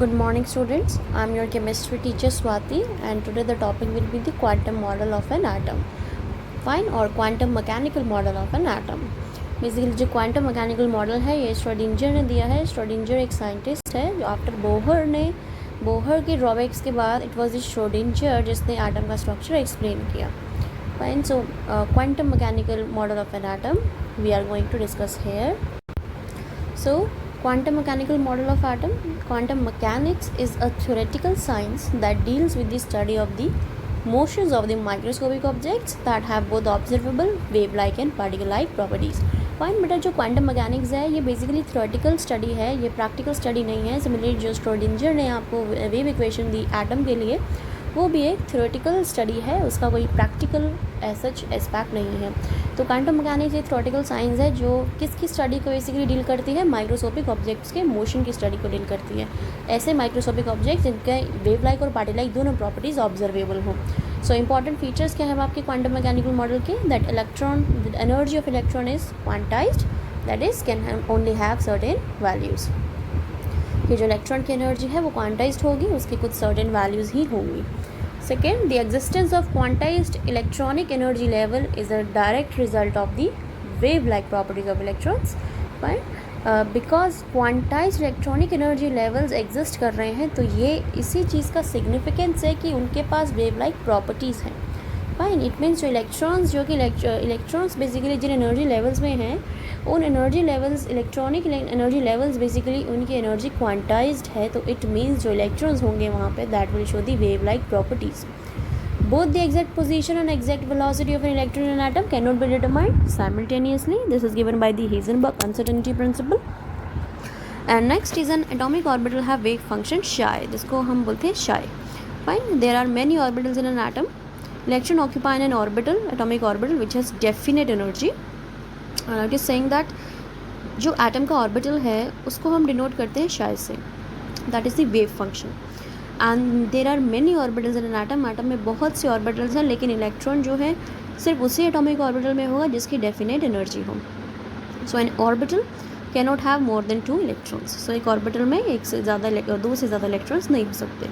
Good morning, students. I'm your chemistry teacher Swati, and today the topic will be the quantum model of an atom. Fine, or quantum mechanical model of an atom. Basically जो quantum mechanical model है ये Schrödinger ने दिया है. Schrödinger एक scientist है जो after Bohr के ड्रॉबैक्स के बाद इट वॉज श्रोडिंजर जिसने एटम का स्ट्रक्चर एक्सप्लेन किया. Fine, so quantum mechanical model of an atom we are going to discuss here. So, quantum mechanical model of atom. Quantum mechanics is a theoretical science that deals with the study of the motions of the microscopic objects that have both observable, wave-like and particle-like properties. Fine बेटा, जो quantum mechanics है ये basically theoretical study है, ये practical study नहीं है. Similarly जो Schrödinger ने आपको वेव इक्वेशन दी एटम के लिए वो भी एक थ्योरेटिकल स्टडी है, उसका कोई प्रैक्टिकल सच एस्पेक्ट नहीं है. तो क्वांटम मैकेनिक्स एक थ्योरेटिकल साइंस है जो किसकी स्टडी को बेसिकली डील करती है, माइक्रोस्कोपिक ऑब्जेक्ट्स के मोशन की स्टडी को डील करती है. ऐसे माइक्रोस्कोपिक ऑब्जेक्ट्स जिनके वेव लाइक और पार्टिकल लाइक दोनों प्रॉपर्टीज ऑब्जर्वेबल हों. सो इंपॉर्टेंट फीचर्स क्या है आपके क्वांटम मैकेनिकल मॉडल के? That electron, the energy of electron is quantized, that is can only have certain values. कि जो इलेक्ट्रॉन की एनर्जी है वो क्वांटाइज्ड होगी, उसकी कुछ सर्टेन वैल्यूज़ ही होंगी. Second, the existence of quantized electronic energy level is a direct result of the wave-like properties of electrons. Fine. Because quantized electronic energy levels exist कर रहे हैं तो ये इसी चीज़ का significance है कि उनके पास wave-like properties हैं. फाइन, इट मीन्स जो इलेक्ट्रॉन्स इलेक्ट्रॉन्स बेसिकली जिन एनर्जी लेवल्स में हैं उन energy levels, electronic energy levels basically उनकी एनर्जी क्वांटाइज्ड है. तो इट मीन्स जो इलेक्ट्रॉन्स होंगे वहाँ पे that will show the wave like properties. Both the exact position and exact velocity of an electron in atom can not be determined simultaneously. This is given by the Heisenberg uncertainty principle. And next is an atomic orbital have wave function psi, जिसको हम बोलते हैं psi. Fine, there are many orbitals in an atom. Electron occupy an orbital, atomic orbital, which has definite energy. It is saying that जो atom का orbital है उसको हम denote करते हैं शाई से, that is the wave function. And there are many orbitals in an atom. Atom में बहुत से ऑर्बिटल्स हैं लेकिन इलेक्ट्रॉन जो है सिर्फ उसी एटॉमिक ऑर्बिटल में होगा जिसकी डेफिनेट एनर्जी हो. So an orbital can not have more than 2 electrons. So एक ऑर्बिटल में एक से ज़्यादा 2 से ज़्यादा इलेक्ट्रॉन्स नहीं हो सकते.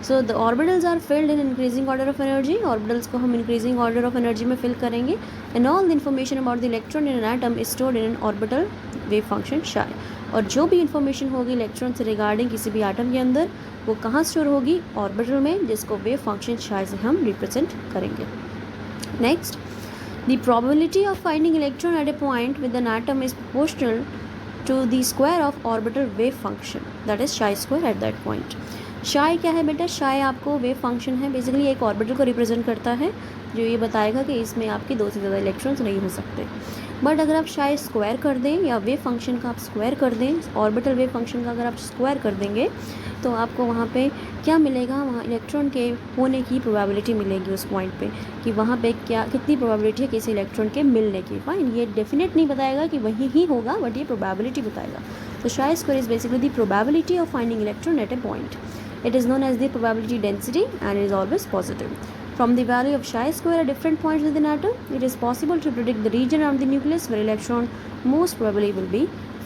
So the orbitals are filled in increasing order of energy. Orbitals को हम इंक्रीजिंग ऑर्डर ऑफ एनर्जी में फिल करेंगे. And all the information about the electron in an atom is stored in an orbital wave function psi. और जो भी information होगी electron से regarding किसी भी एटम के अंदर वो कहाँ स्टोर होगी? ऑर्बिटल में, जिसको वेव फंक्शन शाई से हम रिप्रेजेंट करेंगे. Next, the probability of finding electron at a point with an atom is proportional to the square of orbital wave function, that is psi square at that point. Psi क्या है बेटा? Psi आपको wave function है, basically एक orbital को represent करता है जो ये बताएगा कि इसमें आपके 2 से ज़्यादा इलेक्ट्रॉन्स नहीं हो सकते. बट अगर आप शाई स्क्वायर कर दें या वेव फंक्शन का आप स्क्वायर कर दें, ऑर्बिटल वेव फंक्शन का अगर आप स्क्वायर कर देंगे तो आपको वहाँ पे क्या मिलेगा? वहाँ इलेक्ट्रॉन के होने की प्रोबेबिलिटी मिलेगी उस पॉइंट पे कि वहाँ पे कितनी प्रोबेबिलिटी है किसी इलेक्ट्रॉन के मिलने की. फाइन, ये डेफिनेट नहीं बताएगा कि वही ही होगा बट ये प्रोबेबिलिटी बताएगा. तो psi square is basically the probability of finding electron at a point. It is known as the probability density and is always positive. From the value of chi square at different points within atom, it is possible to predict the region around the nucleus where electron most probably will be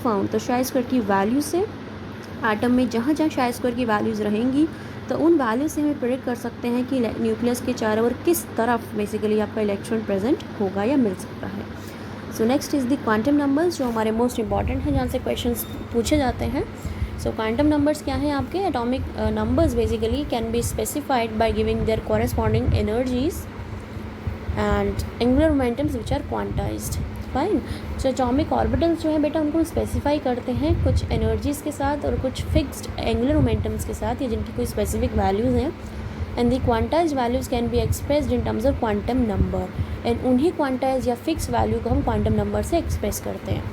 found. तो chi square की value से atom में जहाँ जहाँ chi square की values रहेंगी तो उन वैल्यू से हमें प्रेडिक्ट कर सकते हैं कि न्यूक्लियस के चारों ओर किस तरफ बेसिकली आपका इलेक्ट्रॉन प्रेजेंट होगा या मिल सकता है. सो next is the quantum numbers, जो हमारे मोस्ट इंपॉर्टेंट हैं, जहाँ से क्वेश्चन पूछे जाते हैं. सो क्वांटम नंबर्स क्या हैं आपके? Atomic numbers basically can be specified by giving their corresponding energies and angular momentums which are quantised. Fine, so atomic orbitals जो है बेटा उनको स्पेसिफाई करते हैं कुछ एनर्जीज़ के साथ और कुछ फिक्स्ड एंगुलर मोमेंटम्स के साथ, या जिनकी कोई स्पेसिफिक वैल्यूज़ हैं. And the quantized values can be expressed in terms of quantum number. And उन्हीं क्वांटाइज या फिक्स वैल्यू को हम क्वांटम नंबर से एक्सप्रेस करते हैं.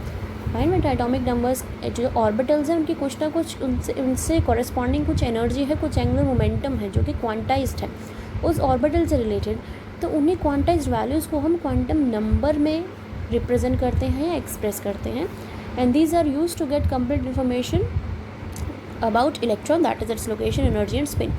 फाइन बेटा, एटॉमिक नंबर्स जो ऑर्बिटल्स हैं उनकी कुछ ना कुछ उनसे कॉरेस्पॉन्डिंग कुछ एनर्जी है, कुछ एंगुलर मोमेंटम है जो कि क्वांटाइज्ड है उस ऑर्बिटल से रिलेटेड. तो उन्हीं क्वांटाइज्ड वैल्यूज़ को हम क्वांटम नंबर में रिप्रेजेंट करते हैं या एक्सप्रेस करते हैं. And these are use to get complete information about electron, that is its location, energy and spin.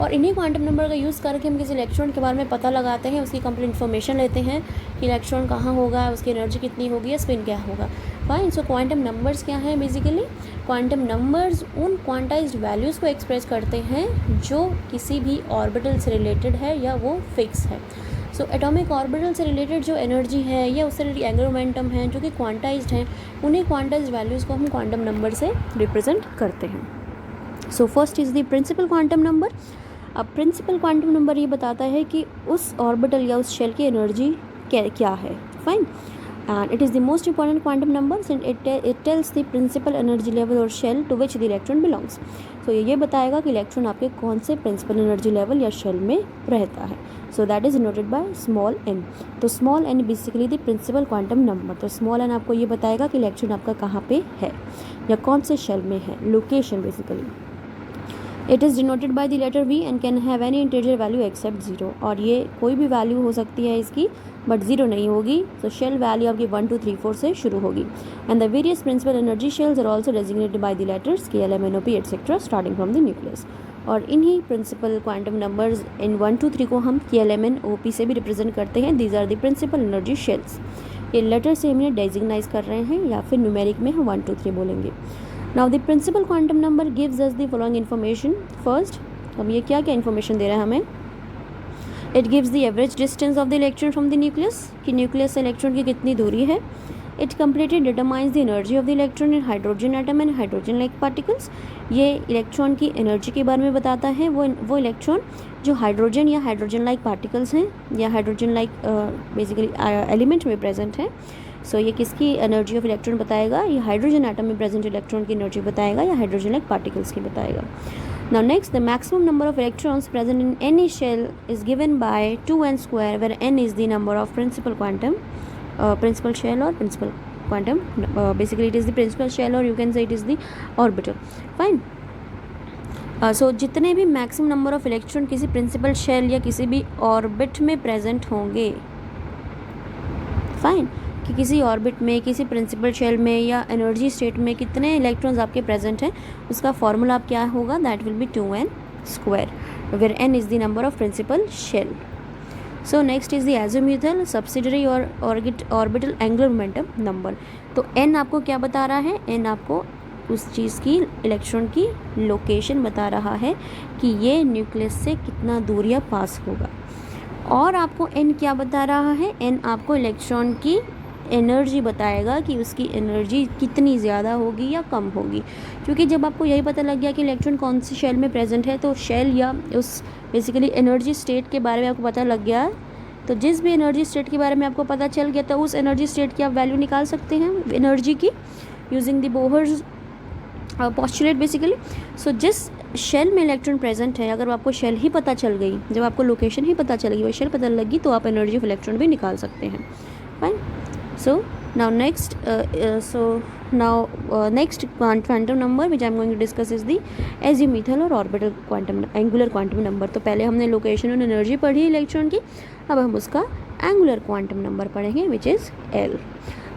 और इन्हीं क्वांटम नंबर का यूज़ करके हम किसी इलेक्ट्रॉन के बारे में पता लगाते हैं, उसकी कंप्लीट इन्फॉर्मेशन लेते हैं कि इलेक्ट्रॉन कहाँ होगा, उसकी एनर्जी कितनी होगी या स्पिन क्या होगा. फाइन। सो क्वांटम नंबर्स क्या है बेसिकली? क्वांटम नंबर्स उन क्वांटाइज्ड वैल्यूज़ को एक्सप्रेस करते हैं जो किसी भी ऑर्बिटल से रिलेटेड है या वो फिक्स है। सो एटॉमिक ऑर्बिटल से रिलेटेड जो एनर्जी है या उससे रिलेटेड एंगुलर मोमेंटम है जो कि क्वांटाइज्ड हैं, उन्हीं क्वांटाइज्ड वैल्यूज़ को हम क्वांटम नंबर से रिप्रेजेंट करते हैं। So first is the principal quantum number. अब प्रिंसिपल क्वांटम नंबर ये बताता है कि उस ऑर्बिटल या उस शेल की एनर्जी क्या है। Fine. And it is the most important quantum number since it tells the principal energy level or shell to which the electron belongs. So ये बताएगा कि इलेक्ट्रॉन आपके कौन से प्रिंसिपल एनर्जी लेवल या शेल में रहता है। So that is denoted by small n। तो small n basically the principal quantum number. तो स्मॉल n आपको ये बताएगा कि इलेक्ट्रॉन आपका कहाँ पे है या कौन से शेल में है, location basically. It is denoted by the letter v and can have any integer value except 0। और ये कोई भी वैल्यू हो सकती है इसकी, बट 0 नहीं होगी। तो शेल वैल्यू आपकी 1 2 3 4 से शुरू होगी। And the various principal energy shells are also designated by the letters KLM NOP etcetera starting from the nucleus. और इन्हीं प्रिंसिपल क्वांटम नंबर्स इन 1 2 3 को हम KLM NOP से भी रिप्रेजेंट करते हैं। These are the principal energy shells. ये letter से हम इन्हें डेजिग्नाइज कर रहे हैं या फिर न्यूमेरिक में हम 1 2 3 बोलेंगे। Now the principal quantum number gives us the following information. First, अब ये क्या क्या इन्फॉर्मेशन दे रहा है हमें? It gives the average distance of the electron from the nucleus, कि न्यूक्लियस से इलेक्ट्रॉन की कितनी दूरी है। It completely determines the energy of the electron in hydrogen atom and hydrogen like particles. ये इलेक्ट्रॉन की एनर्जी के बारे में बताता है। वो इलेक्ट्रॉन जो हाइड्रोजन या हाइड्रोजन लाइक पार्टिकल्स हैं या हाइड्रोजन लाइक बेसिकली एलिमेंट में प्रेजेंट है। सो ये किसकी एनर्जी ऑफ इलेक्ट्रॉन बताएगा? ये हाइड्रोजन एटम में प्रेजेंट इलेक्ट्रॉन की एनर्जी बताएगा या हाइड्रोजन लाइक पार्टिकल्स की बताएगा। Now next, the maximum number of electrons present in any shell is given by 2n square, where n is the number of principal shell or principal quantum. Basically, it is the principal shell, or you can say it is the orbital. Fine. So जितने भी maximum number of electron किसी principal shell या किसी भी orbit में present होंगे, fine, कि किसी ऑर्बिट में, किसी प्रिंसिपल शेल में या एनर्जी स्टेट में कितने इलेक्ट्रॉन्स आपके प्रेजेंट हैं, उसका फॉर्मूला आप क्या होगा? That will be 2n square, where n is the number of principal shell. So next is the azimuthal subsidiary और ऑर्बिटल एंगुलर मोमेंटम नंबर। तो n आपको क्या बता रहा है? n आपको उस चीज़ की इलेक्ट्रॉन की लोकेशन बता रहा है कि ये न्यूक्लियस से कितना दूरियाँ पास होगा। और आपको n क्या बता रहा है? n आपको इलेक्ट्रॉन की एनर्जी बताएगा कि उसकी एनर्जी कितनी ज़्यादा होगी या कम होगी। क्योंकि जब आपको यही पता लग गया कि इलेक्ट्रॉन कौन सी शेल में प्रेजेंट है, तो शेल या उस बेसिकली एनर्जी स्टेट के बारे में आपको पता लग गया, तो जिस भी एनर्जी स्टेट के बारे में आपको पता चल गया, तो उस एनर्जी स्टेट की आप वैल्यू निकाल सकते हैं एनर्जी की using the Bohr's postulate basically. So जिस शेल में इलेक्ट्रॉन प्रेजेंट है, अगर आपको शेल ही पता चल गई, जब आपको लोकेशन ही पता चल गई, वो शेल पता लगी, तो आप एनर्जी ऑफ इलेक्ट्रॉन भी निकाल सकते हैं। Fine. So next quantum number which I am going to discuss is the azimuthal or orbital quantum angular quantum number। तो पहले हमने लोकेशन और एनर्जी पढ़ी इलेक्ट्रॉन की, अब हम उसका एंगुलर क्वांटम नंबर पढ़ेंगे विच इज़ L।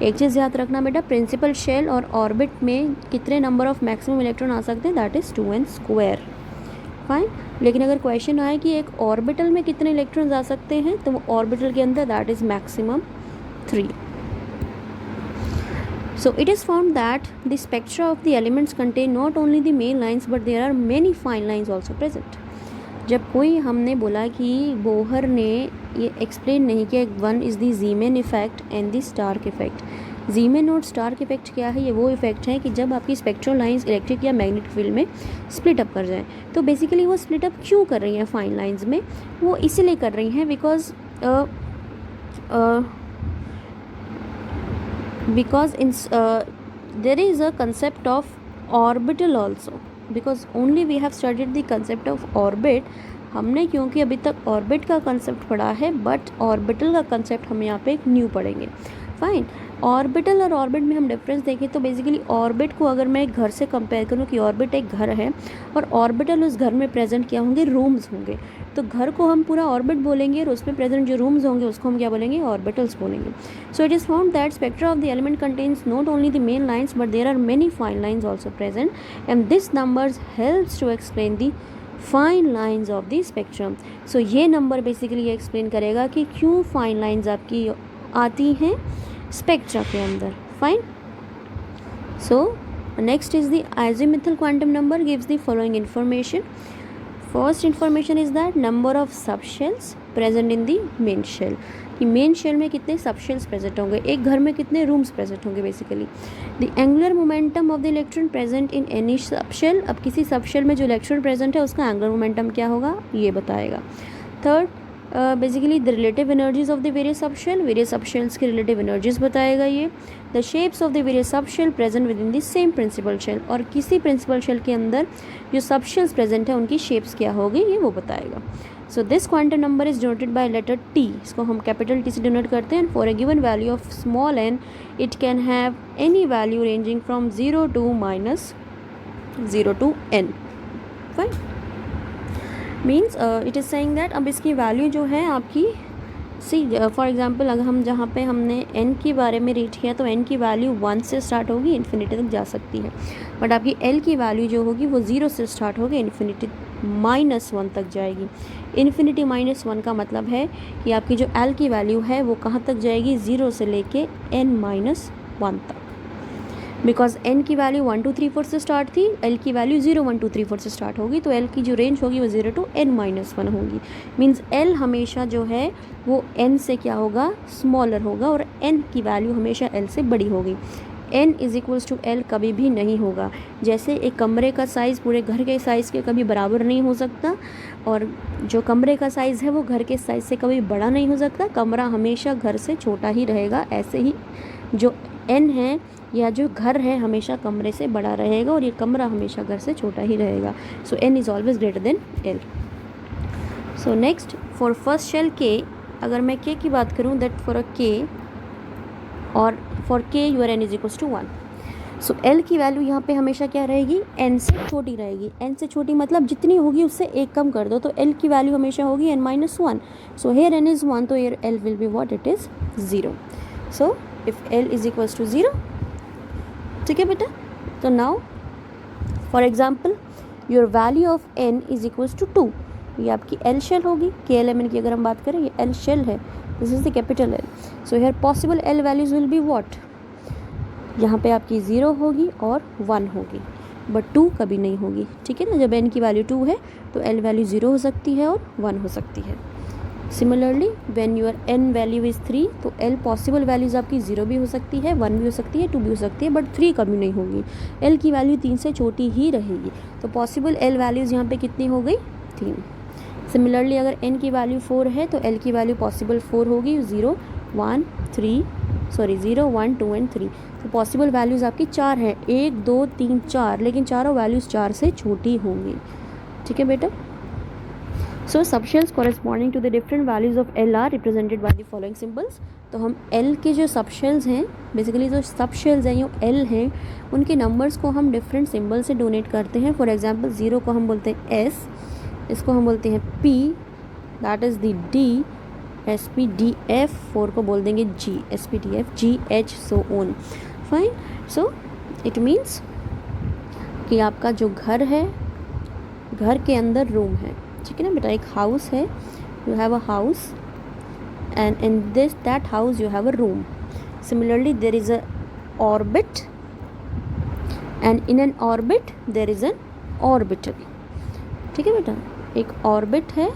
एक चीज़ याद रखना बेटा, प्रिंसिपल शेल और ऑर्बिट में कितने नंबर ऑफ मैक्सिमम इलेक्ट्रॉन आ सकते हैं? That is 2n square. Fine. लेकिन अगर क्वेश्चन आए कि एक ऑर्बिटल में कितने इलेक्ट्रॉन्स आ सकते हैं, तो वो ऑर्बिटल के अंदर that is maximum 3। So it is found that the spectra of the elements contain not only the main lines but there are many fine lines also present। जब कोई हमने बोला कि बोहर ने ये एक्सप्लेन नहीं किया, one is the Zeeman effect and the Stark effect. Zeeman और स्टार्क इफेक्ट क्या है? ये वो इफेक्ट है कि जब आपकी स्पेक्ट्रल लाइंस इलेक्ट्रिक या मैग्नेटिक फील्ड में स्प्लिट अप कर जाएँ, तो बेसिकली वो स्प्लिट अप क्यों कर रही हैं फाइन लाइंस में? वो इसीलिए कर रही हैं because there is a concept of orbital also, because only we have studied the concept of orbit। हमने क्योंकि अभी तक ऑर्बिट का कंसेप्ट पढ़ा है, बट ऑर्बिटल का कंसेप्ट हम यहाँ पे एक न्यू पढ़ेंगे। फाइन। ऑर्बिटल और ऑर्बिट में हम डिफरेंस देखें तो बेसिकली ऑर्बिट को अगर मैं घर से कंपेयर करूँ कि ऑर्बिट एक घर है और ऑर्बिटल उस घर में प्रेजेंट क्या होंगे? रूम्स होंगे। तो घर को हम पूरा ऑर्बिट बोलेंगे और उसमें प्रेजेंट जो रूम्स होंगे उसको हम क्या बोलेंगे? ऑर्बिटल्स बोलेंगे। So it is found that spectra of the element contains not only the main lines but there are many fine lines also present and this numbers helps to explain the fine lines of the spectrum. So ये number basically ये explain करेगा कि क्यों fine lines आपकी आती हैं spectra के अंदर। Fine. So next is the azimuthal quantum number gives the following information. First information is that number of subshells present in the main shell. कि मेन शेल में कितने सबशेल्स प्रेजेंट होंगे, एक घर में कितने रूम्स प्रेजेंट होंगे basically. The angular momentum of the electron present in any subshell. अब किसी सबशेल में जो इलेक्ट्रॉन प्रेजेंट है उसका एंगुलर मोमेंटम क्या होगा ये बताएगा. Third basically the relative energies of the various subshells की रिलेटिव एनर्जीज बताएगा ये. The shapes of the various subshell present within the same principal shell. और किसी प्रिंसिपल शेल के अंदर जो सबशेल्स प्रेजेंट है उनकी शेप्स क्या होगी ये वो बताएगा. So this quantum number is denoted by letter T. इसको हम कैपिटल टी से डिनोट करते हैं. For a given value of small n it can have any value ranging from 0 to -0 to n. Fine. Means it is saying that अब इसकी value जो है आपकी फॉर एग्जांपल अगर हम जहाँ पे हमने n के बारे में रीड किया तो n की वैल्यू 1 से स्टार्ट होगी, इन्फिनिटी तक जा सकती है. बट आपकी l की वैल्यू जो होगी वो 0 से स्टार्ट होगी, इन्फिनिटी -1 तक जाएगी. इन्फिनिटी -1 का मतलब है कि आपकी जो l की वैल्यू है वो कहाँ तक जाएगी, 0 से लेके n-1 तक. बिकॉज n की वैल्यू 1 2 3 4 से स्टार्ट थी, l की वैल्यू 0 1 2 3 4 से स्टार्ट होगी, तो l की जो रेंज होगी वो 0 to n-1 होगी. मीन्स l हमेशा जो है वो n से क्या होगा, स्मॉलर होगा, और n की वैल्यू हमेशा l से बड़ी होगी. n is equals to l कभी भी नहीं होगा. जैसे एक कमरे का साइज़ पूरे घर के साइज़ के कभी बराबर नहीं हो सकता, और जो कमरे का साइज़ है वो घर के साइज़ से कभी बड़ा नहीं हो सकता. कमरा हमेशा घर से छोटा ही रहेगा. ऐसे ही जो n है या जो घर है हमेशा कमरे से बड़ा रहेगा, और ये कमरा हमेशा घर से छोटा ही रहेगा. So n is always greater than l. So next for first shell k, अगर मैं k की बात करूँ दैट फॉर अ k और for k your n is equals to 1. So l की वैल्यू यहाँ पे हमेशा क्या रहेगी, n से छोटी रहेगी. n से छोटी मतलब जितनी होगी उससे एक कम कर दो, तो l की वैल्यू हमेशा होगी n-1. So here n is 1, तो here l will be what, it is 0. So if l is equals to 0, ठीक है बेटा. तो now for example your value of n is equals to 2. ये आपकी l शेल होगी. k एलिमेंट की अगर हम बात करें, ये l शेल है, this is the capital L. So here possible l values will be what, यहाँ पे आपकी 0 होगी और 1 होगी, बट 2 कभी नहीं होगी. ठीक है ना. जब n की वैल्यू 2 है तो l वैल्यू 0 हो सकती है और 1 हो सकती है. Similarly when your n value is 3, तो l पॉसिबल वैल्यूज़ आपकी 0 भी हो सकती है, 1 भी हो सकती है, 2 भी हो सकती है, बट 3 कभी नहीं होगी. l की वैल्यू 3 से छोटी ही रहेगी. तो पॉसिबल l वैल्यूज़ यहाँ पे कितनी हो गई, 3. सिमिलरली अगर n की वैल्यू 4 है तो l की वैल्यू पॉसिबल 4 होगी, 0 1 1 2 एंड 3. तो पॉसिबल वैल्यूज़ आपकी 4 हैं, 1 2 3 4, लेकिन चारों वैल्यूज़ 4 से छोटी होंगी. ठीक है बेटा. So subshells corresponding to the different values of l are represented by the following symbols. तो हम l के जो सबशेल्स हैं, बेसिकली जो सबशेल्स हैं, जो l हैं, उनके नंबर्स को हम डिफरेंट सिंबल से डोनेट करते हैं. फॉर एग्जांपल 0 को हम बोलते हैं s, इसको हम बोलते हैं p, that is the d, sp df, 4 को बोल देंगे g, sp df, g h, so on. Fine. So it means कि आपका जो घर है, घर के अंदर रूम है. ठीक है ना बेटा. एक हाउस है, you have a house, and in that house you have a room. Similarly there is a orbit, and in an orbit there is an orbital. ठीक है बेटा. एक ऑर्बिट है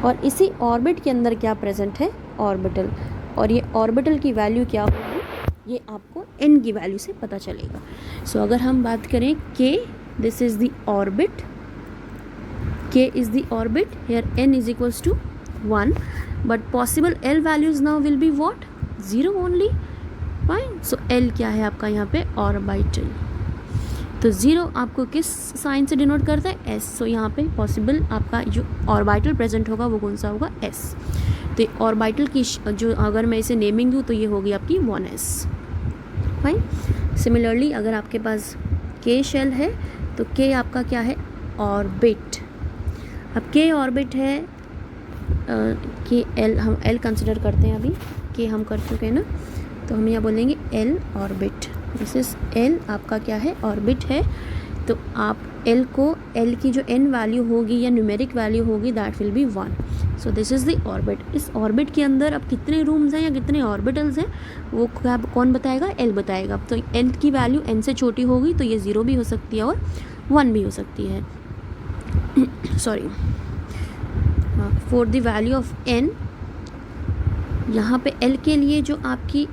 और इसी ऑर्बिट के अंदर क्या प्रेजेंट है, ऑर्बिटल. और ये ऑर्बिटल की वैल्यू क्या होगी ये आपको n की वैल्यू से पता चलेगा. सो अगर हम बात करें k, this is the orbit, k is the orbit, here n is equals to 1, but possible l values now will be what, 0 only. Fine. so l क्या है आपका यहाँ पे, ऑर्बिटल. तो 0 आपको किस साइन से डिनोट करता है, s. सो यहाँ पे पॉसिबल आपका जो ऑर्बिटल प्रेजेंट होगा वो कौन सा होगा, s. तो ऑर्बिटल की जो अगर मैं इसे नेमिंग दूँ तो ये होगी आपकी 1s. फाइन. सिमिलरली अगर आपके पास k शेल है तो k आपका क्या है, ऑर्बिट. अब k ऑर्बिट है, कि l हम l कंसिडर करते हैं, अभी k हम कर चुके हैं ना, तो हम यहाँ बोलेंगे l orbit. This is l आपका क्या है, ऑर्बिट है. तो आप l को, l की जो n वैल्यू होगी या न्यूमेरिक वैल्यू होगी that will B 1. So this is the orbit. इस ऑर्बिट के अंदर अब कितने रूम्स हैं या कितने ऑर्बिटल्स हैं वो क्या कौन बताएगा, एल बताएगा। तो एल की वैल्यू एन से छोटी होगी तो ये 0 भी हो सकती है और 1 भी हो सकती है। Sorry, for the value of n, यहाँ पे एल के लिए जो आपकी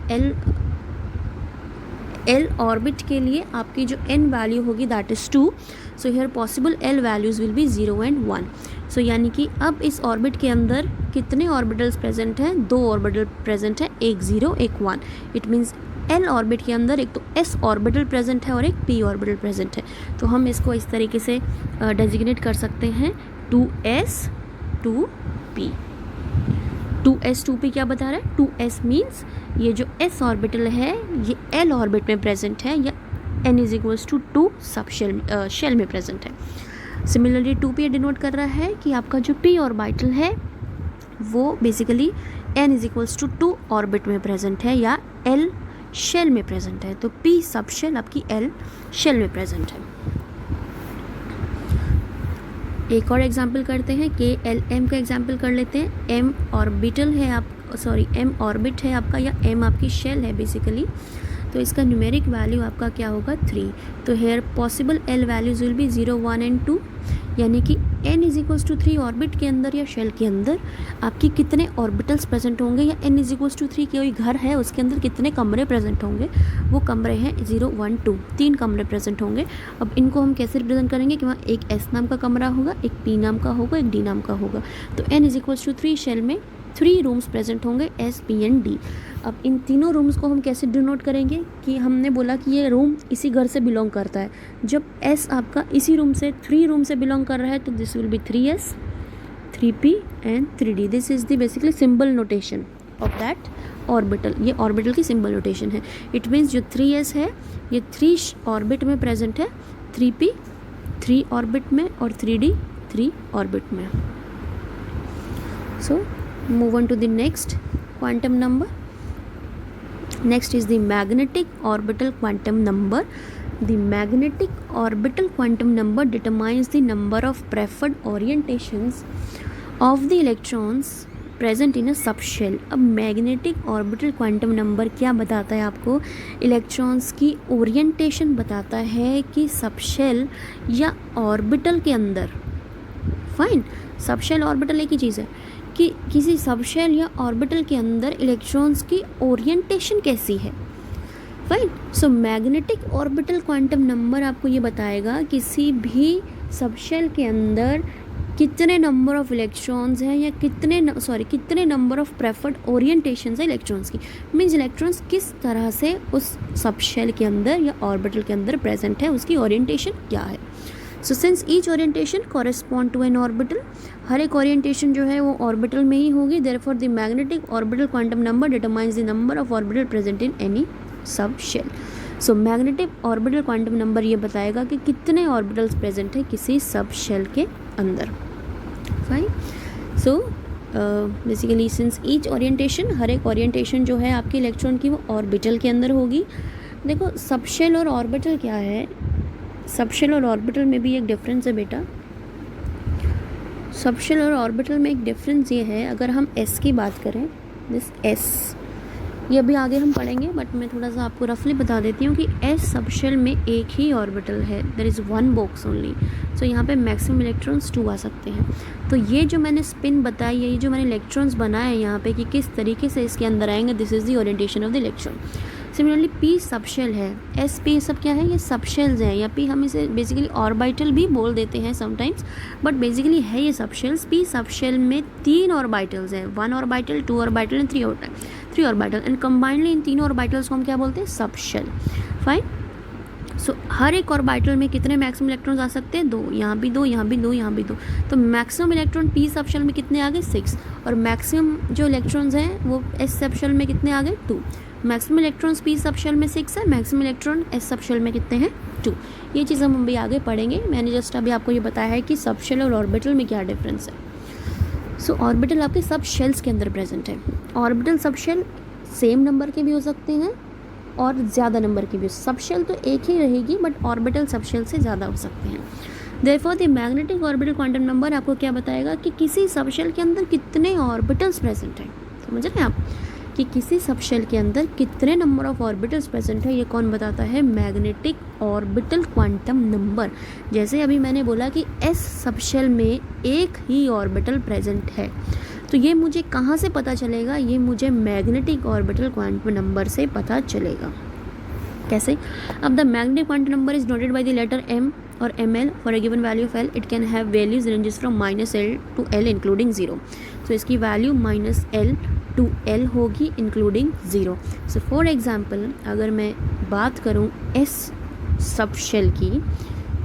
एल ऑर्बिट के लिए आपकी जो एन वैल्यू होगी that is 2। So here possible L values will be 0 and 1। सो यानी कि अब इस ऑर्बिट के अंदर कितने ऑर्बिटल्स प्रेजेंट हैं, 2 ऑर्बिटल प्रेजेंट है, एक 0 एक 1। इट मीन्स एल ऑर्बिट के अंदर एक तो एस ऑर्बिटल प्रेजेंट है और एक पी ऑर्बिटल प्रेजेंट है। तो हम इसको इस तरीके से डेजिग्नेट कर सकते हैं 2s 2p। 2s 2p क्या बता रहा है, 2s मीन्स ये जो s ऑर्बिटल है ये l ऑर्बिट में प्रेजेंट है या n इज इक्वल्स टू 2 सब शेल में प्रेजेंट है। सिमिलरली 2p डिनोट कर रहा है कि आपका जो p ऑर्बिटल है वो basically n is equals to 2 orbit में प्रेजेंट है या l शेल में प्रेजेंट है। तो p सब शेल आपकी l शेल में प्रेजेंट है। एक और एग्जाम्पल करते हैं, के एल एम का एग्जाम्पल कर लेते हैं। एम ऑर्बिटल है एम ऑर्बिट है आपका या एम आपकी शेल है बेसिकली। तो इसका न्यूमेरिक वैल्यू आपका क्या होगा 3। तो here possible l values will be 0 1 and 2, यानी कि n is equals to 3 orbit के अंदर या शेल के अंदर आपकी कितने ऑर्बिटल्स प्रेजेंट होंगे, या n इज इक्वल्स टू 3 कोई घर है उसके अंदर कितने कमरे प्रेजेंट होंगे। वो कमरे हैं 0 1 2, 3 कमरे प्रेजेंट होंगे। अब इनको हम कैसे रिप्रेजेंट करेंगे कि वहाँ एक s नाम का कमरा होगा, एक p नाम का होगा, एक d नाम का होगा। तो n is equals to 3 shell में 3 रूम्स प्रेजेंट होंगे S P एंड D। अब इन तीनों रूम्स को हम कैसे डिनोट करेंगे कि हमने बोला कि ये रूम इसी घर से बिलोंग करता है। जब S आपका इसी रूम से 3 रूम से बिलोंग कर रहा है तो this will be 3S 3P and 3D। This is the basically symbol notation of that orbital. ये ऑर्बिटल की सिंबल नोटेशन है। इट मीन्स जो 3S है ये 3 ऑर्बिट में प्रेजेंट है, 3P 3 ऑर्बिट में और 3D 3 ऑर्बिट में। सो move on to the next quantum number. Next is the magnetic orbital quantum number. The magnetic orbital quantum number determines the number of preferred orientations of the electrons present in a subshell. अब magnetic orbital quantum number क्या बताता है आपको, electrons की orientation बताता है कि subshell या ऑर्बिटल के अंदर, फाइन, सबशेल ऑर्बिटल एक ही चीज़ है, कि किसी सबशेल या ऑर्बिटल के अंदर इलेक्ट्रॉन्स की ओरिएंटेशन कैसी है। फाइन, सो मैग्नेटिक ऑर्बिटल क्वांटम नंबर आपको ये बताएगा किसी भी सबशेल के अंदर कितने नंबर ऑफ इलेक्ट्रॉन्स हैं या कितने नंबर ऑफ प्रेफर्ड ओरिएंटेशंस है इलेक्ट्रॉन्स की। मीन्स इलेक्ट्रॉन्स किस तरह से उस सबशेल के अंदर या ऑर्बिटल के अंदर प्रेजेंट है, उसकी ओरिएंटेशन क्या है। So since each orientation correspond to an orbital, हर एक ओरिएंटेशन जो है वो ऑर्बिटल में ही होगी। Therefore the magnetic orbital quantum number determines the number of orbital present in any sub shell. So magnetic orbital quantum number ये बताएगा कि कितने ऑर्बिटल्स प्रेजेंट है किसी सब शेल के अंदर। Fine, so basically since each orientation, हर एक ओरिएंटेशन जो है आपके इलेक्ट्रॉन की वो ऑर्बिटल के अंदर होगी। देखो सब शेल और ऑर्बिटल क्या है, सबशेल और ऑर्बिटल में भी एक डिफरेंस है बेटा। सबशेल और ऑर्बिटल में एक डिफरेंस ये है, अगर हम S की बात करें, दिस S, ये अभी आगे हम पढ़ेंगे बट मैं थोड़ा सा आपको रफली बता देती हूँ कि S सबशेल में एक ही ऑर्बिटल है, देयर इज़ 1 बॉक्स ओनली। सो यहाँ पे मैक्सिमम इलेक्ट्रॉन्स 2 आ सकते हैं। तो ये जो मैंने स्पिन बताई है, ये जो मैंने इलेक्ट्रॉन्स बनाए यहाँ पे कि किस तरीके से इसके अंदर आएंगे, this is the orientation of the electron. Similarly P subshell है, S P सब क्या है, ये सबशेल्स हैं, या P हम इसे बेसिकली ऑर्बिटल भी बोल देते हैं समटाइम्स, बट बेसिकली है ये सबशेल्स। P सबशेल में 3 ऑर्बिटल्स हैं, 1 orbital 2 orbital and 3 orbital, and combinedly इन तीनों ऑर्बिटल्स को हम क्या बोलते हैं, सबशेल। फाइन, सो हर एक ऑर्बिटल में कितने मैक्सिमम इलेक्ट्रॉन्स आ सकते हैं, 2, यहाँ भी 2, यहाँ भी 2, यहाँ भी 2। तो मैक्सिमम इलेक्ट्रॉन P सबशेल में कितने आ गए, 6, और मैक्सिमम जो इलेक्ट्रॉन्स हैं वो S सबशेल में कितने आ गए, 2। मैक्सिमम इलेक्ट्रॉन्स P सबशेल में 6 है, मैक्सिमम इलेक्ट्रॉन S सबशेल में कितने हैं, 2। ये चीज़ हम अभी आगे पढ़ेंगे। मैंने जस्ट अभी आपको ये बताया है कि सबशेल और ऑर्बिटल में क्या डिफरेंस है। सो ऑर्बिटल आपके सब शेल्स के अंदर प्रेजेंट है। ऑर्बिटल सबशेल सेम नंबर के भी हो सकते हैं और ज़्यादा नंबर की भी। सबशेल तो एक ही रहेगी बट ऑर्बिटल सबशेल से ज़्यादा हो सकते हैं। Therefore the magnetic orbital quantum number आपको क्या बताएगा कि किसी सबशेल के अंदर कितने ऑर्बिटल्स प्रेजेंट हैं। समझ रहे हैं आप कि किसी सबशेल के अंदर कितने नंबर ऑफ ऑर्बिटल्स प्रेजेंट है, ये कौन बताता है? Magnetic orbital quantum number. जैसे अभी मैंने बोला कि एस सबशेल में एक ही ऑर्बिटल प्रेजेंट है, तो ये मुझे कहाँ से पता चलेगा? ये मुझे मैग्नेटिक ऑर्बिटल क्वांटम नंबर से पता चलेगा। कैसे? अब the magnetic quantum number is noted by the letter m और ml for a given value of l। It can have values ranges from -l to l including 0। So इसकी value -l to l होगी including 0। So for example अगर मैं बात करूँ s subshell की,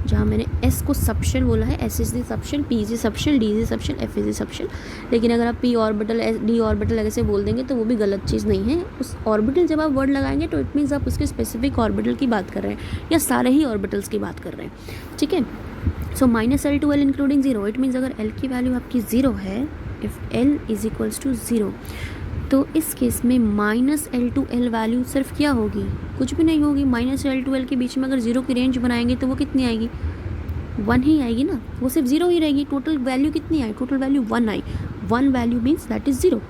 जहाँ मैंने s को सबशेल बोला है, s is the subshell, p is the subshell, d is the subshell, f is the subshell. लेकिन अगर आप p ऑर्बिटल d ऑर्बिटल ऐसे बोल देंगे तो वो भी गलत चीज़ नहीं है। उस ऑर्बिटल जब आप वर्ड लगाएंगे तो इट मीन्स आप उसके स्पेसिफिक ऑर्बिटल की बात कर रहे हैं या सारे ही ऑर्बिटल्स की बात कर रहे हैं। ठीक है। So -l to l including 0, it means अगर l की वैल्यू आपकी 0 है, if l is equals to 0, तो इस केस में -l to l वैल्यू सिर्फ क्या होगी? कुछ भी नहीं होगी। -l to l के बीच में अगर 0 की रेंज बनाएंगे तो वो कितनी आएगी? 1 ही आएगी ना, वो सिर्फ 0 ही रहेगी। टोटल वैल्यू कितनी आई? टोटल वैल्यू 1 आई। 1 value means that is 0।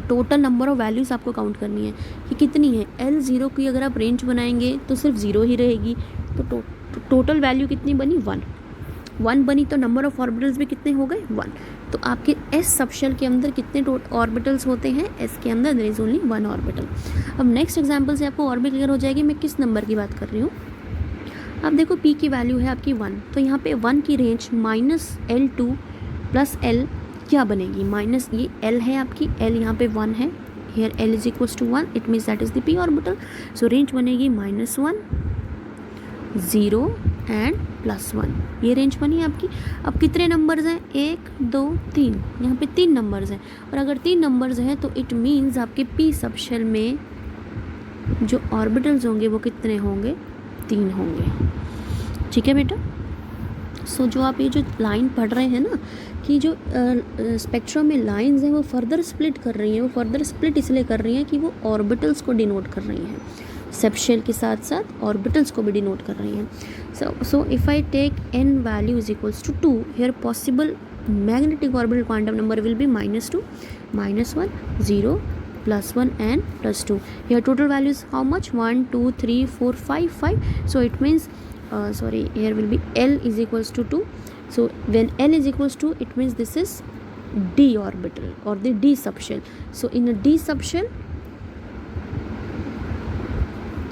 Total number of values आपको काउंट करनी है कि कितनी है। l 0 की अगर आप रेंज बनाएंगे तो सिर्फ 0 ही रहेगी, तो टोटल वैल्यू कितनी बनी? 1 बनी, तो नंबर ऑफ ऑर्बिटल्स भी कितने हो गए? 1। तो आपके s सबशेल के अंदर कितने ऑर्बिटल्स होते हैं? s के अंदर देयर इज ओनली 1 ऑर्बिटल। अब नेक्स्ट एग्जांपल से आपको और भी क्लियर हो जाएगी मैं किस नंबर की बात कर रही हूँ। अब देखो p की वैल्यू है आपकी 1, तो यहाँ पे 1 की रेंज -l to +l क्या बनेगी? माइनस ये l है आपकी, l यहाँ पे 1 है, here l is equals to 1, it means that is the p orbital. So range बनेगी -1 0 एंड +1, ये रेंज बनी आपकी। अब कितने नंबर्स हैं? 1 2 3, यहाँ पे 3 नंबर्स हैं, और अगर 3 नंबर्स हैं तो इट मीन्स आपके p सबशेल में जो ऑर्बिटल्स होंगे वो कितने होंगे? 3 होंगे। ठीक है बेटा। सो जो आप ये जो लाइन पढ़ रहे हैं ना कि जो स्पेक्ट्रम में लाइंस हैं वो फर्दर स्प्लिट कर रही हैं, वो फर्दर स्प्लिट इसलिए कर रही हैं कि वो ऑर्बिटल्स को डिनोट कर रही हैं, सबशेल के साथ साथ ऑर्बिटल्स को भी डिनोट कर रही हैं। So if I take n value is equals to 2, here possible magnetic orbital quantum number will be -2 -1 0 +1 and +2. Here total value is how much? 1 2 3 4 5 5. So it means here will be l is equals to 2. So when l is equals to, it means this is d orbital or the d subshell. So in a d subshell,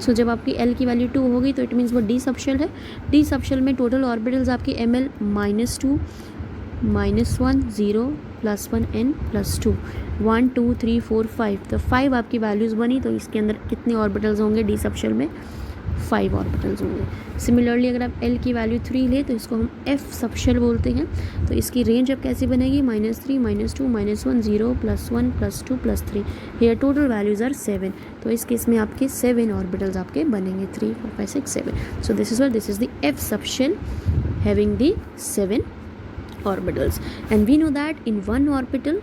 सो जब आपकी l की value 2 होगी तो it means वो d subshell है। d subshell में total orbitals आपकी ml -2 -1 0 +1 n +2 1 2 3 4 5, तो 5 आपकी वैल्यूज़ बनी, तो इसके अंदर कितने ऑर्बिटल्स होंगे? d सबशेल में 5 ऑर्बिटल्स होंगे। सिमिलरली अगर आप l की वैल्यू 3 ले तो इसको हम f सबशेल बोलते हैं, तो इसकी रेंज अब कैसी बनेगी? -3 -2 -1 0 +1 +2 +3। हेयर टोटल वैल्यूज़ आर 7, तो इस केस में आपके 7 ऑर्बिटल्स आपके बनेंगे, 3 4 5 6 7। So this is the f subshell having the 7 orbitals, and we know that in one orbital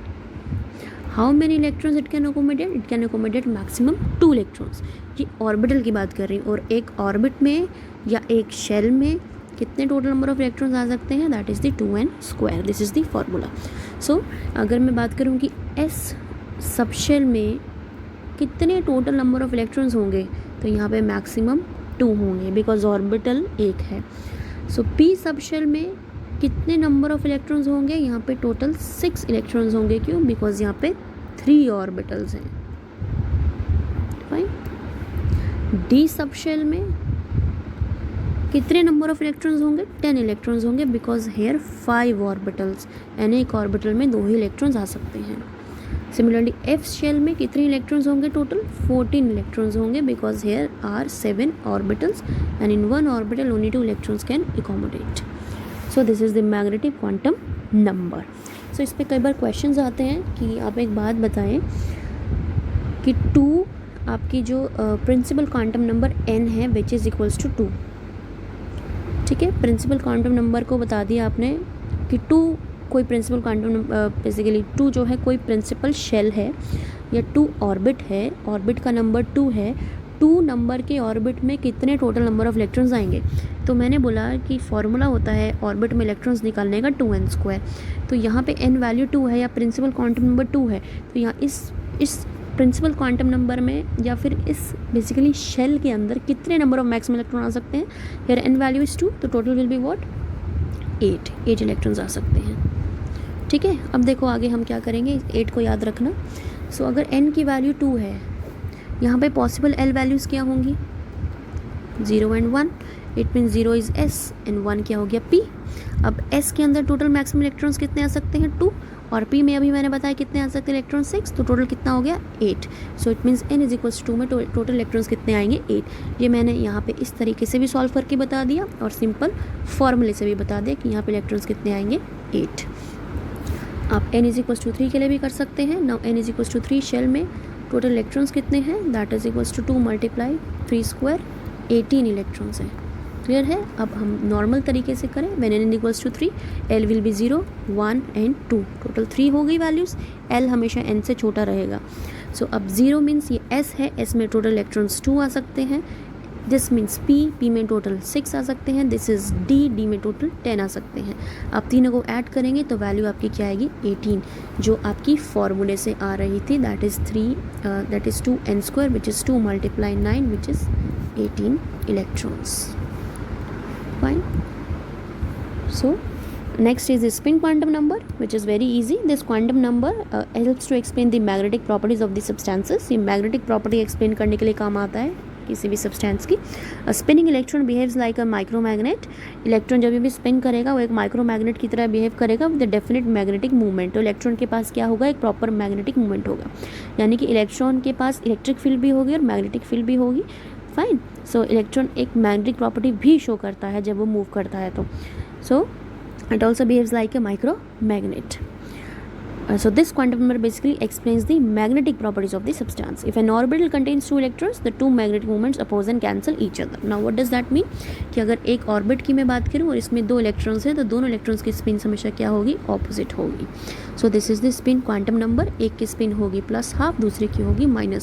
how many electrons it can accommodate? It can accommodate maximum 2 electrons। ये orbital की बात कर रही हूँ, और एक ऑर्बिट में या एक शेल में कितने टोटल नंबर ऑफ इलेक्ट्रॉन्स आ सकते हैं? That is the 2n²। This is the formula. So अगर मैं बात करूँ कि s सबशेल में कितने टोटल नंबर ऑफ इलेक्ट्रॉन्स होंगे, तो यहाँ पे मैक्सिमम 2 होंगे बिकॉज ऑर्बिटल एक है। सो p सबशेल में कितने नंबर ऑफ इलेक्ट्रॉन्स होंगे? यहाँ पे टोटल 6 इलेक्ट्रॉन्स होंगे। क्यों? बिकॉज यहाँ पे 3 ऑर्बिटल्स हैं। फाइन। d सबशेल में कितने नंबर ऑफ इलेक्ट्रॉन्स होंगे? 10 इलेक्ट्रॉन्स होंगे बिकॉज हेयर 5 ऑर्बिटल्स, यानी एक ऑर्बिटल में 2 ही इलेक्ट्रॉन्स आ सकते हैं। सिमिलरली f शेल में कितने इलेक्ट्रॉन्स होंगे? टोटल 14 इलेक्ट्रॉन्स होंगे बिकॉज हेयर आर 7 ऑर्बिटल्स and in one orbital only 2 electrons can accommodate. So this is the magnetic quantum number. So इस पर कई बार क्वेश्चंस आते हैं कि आप एक बात बताएं कि 2 आपकी जो प्रिंसिपल क्वांटम नंबर n है विच इज़ इक्वल्स टू 2। ठीक है, प्रिंसिपल क्वांटम नंबर को बता दिया आपने कि 2 कोई प्रिंसिपल क्वांटम बेसिकली 2 जो है कोई प्रिंसिपल शेल है या 2 ऑर्बिट है, ऑर्बिट का नंबर 2 है, 2 नंबर के ऑर्बिट में कितने टोटल नंबर ऑफ इलेक्ट्रॉन्स आएंगे। तो मैंने बोला कि फॉर्मूला होता है ऑर्बिट में इलेक्ट्रॉन्स निकालने का 2n²। तो यहाँ पे n वैल्यू 2 है या प्रिंसिपल क्वांटम नंबर 2 है, तो यहाँ इस प्रिंसिपल क्वांटम नंबर में या फिर इस बेसिकली शेल के अंदर कितने नंबर ऑफ मैक्सिमम इलेक्ट्रॉन आ सकते हैं। यार n वैल्यू इज़ 2, तो total will be what 8 electrons आ सकते हैं। ठीक है, अब देखो आगे हम क्या करेंगे, 8 को याद रखना। सो अगर n की वैल्यू 2 है, यहाँ पे पॉसिबल l वैल्यूज़ क्या होंगी 0 and 1, it mean 0 is s and 1 क्या हो गया p। अब s के अंदर टोटल मैक्सिमम इलेक्ट्रॉन्स कितने आ सकते हैं 2, और p में अभी मैंने बताया कितने आ सकते हैं इलेक्ट्रॉन 6, तो टोटल कितना हो गया 8। So it means n is equals 2 में टोटल इलेक्ट्रॉन्स कितने आएंगे 8। ये मैंने यहाँ पे इस तरीके से भी सॉल्व करके बता दिया और सिंपल फॉर्मूले से भी बता दिया कि यहाँ पे इलेक्ट्रॉन्स कितने आएंगे 8। आप n इज इक्वल्स टू 3 के लिए भी कर सकते हैं। Now n is equals to 3 shell में टोटल इलेक्ट्रॉन्स कितने हैं, that is equals to 2 multiply 3² 18 electrons हैं। क्लियर है। अब हम नॉर्मल तरीके से करें, when n equals to 3 l will be 0 1 and 2, total 3 हो गई वैल्यूज़, l हमेशा n से छोटा रहेगा। सो अब 0 मीन्स ये s है, s में टोटल इलेक्ट्रॉन्स 2 आ सकते हैं। दिस मीन्स p में टोटल 6 आ सकते हैं। दिस इज़ d में टोटल 10 आ सकते हैं। आप तीनों को ऐड करेंगे तो वैल्यू आपकी क्या आएगी 18, जो आपकी फॉर्मूले से आ रही थी, that is 2n² which is 2 multiply 9 which is 18 electrons. Fine. So next is the spin quantum number, which is very easy. This quantum number helps to explain the magnetic properties of the substances. ये magnetic property explain करने के लिए काम आता है किसी भी substance की। Spinning electron behaves like a micromagnet. Electron जब भी स्पिन करेगा वो एक माइक्रोमैग्नेट की तरह बिहेव करेगा विद डेफिनेट मैग्नेटिक मूवमेंट। तो इलेक्ट्रॉन के पास क्या होगा, एक प्रॉपर मैग्नेटिक मूवमेंट होगा, यानी कि इलेक्ट्रॉन के पास इलेक्ट्रिक फील्ड भी होगी और मैग्नेटिक फील्ड भी होगी। फाइन। सो इलेक्ट्रॉन एक मैग्नेटिक प्रॉपर्टी भी शो करता है जब वो मूव करता है, तो so it also behaves like a micromagnet. So this quantum number basically explains the magnetic properties of the substance. If an orbital contains 2 electrons, the 2 magnetic moments oppose and cancel each other. Now what does that mean? कि अगर एक orbit की मैं बात करूँ और इसमें 2 electrons हैं तो दोनों इलेक्ट्रॉन्स की स्पिन हमेशा क्या होगी, ऑपोजिट होगी. So this is the spin quantum number. एक की स्पिन होगी +½ दूसरे की होगी -½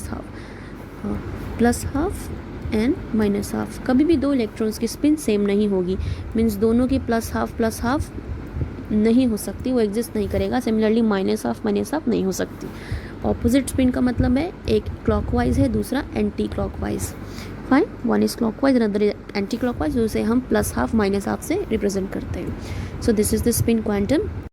+½ एंड -½ कभी भी 2 इलेक्ट्रॉन्स की स्पिन सेम नहीं होगी, मीन्स दोनों की +½ नहीं हो सकती, वो एग्जिस्ट नहीं करेगा. सिमिलरली -½ नहीं हो सकती. ऑपोजिट स्पिन का मतलब है एक क्लॉकवाइज है, दूसरा anti clockwise. Fine. One is clockwise another anti clockwise, उसे हम +½ -½ से रिप्रेजेंट करते हैं. So this is the spin quantum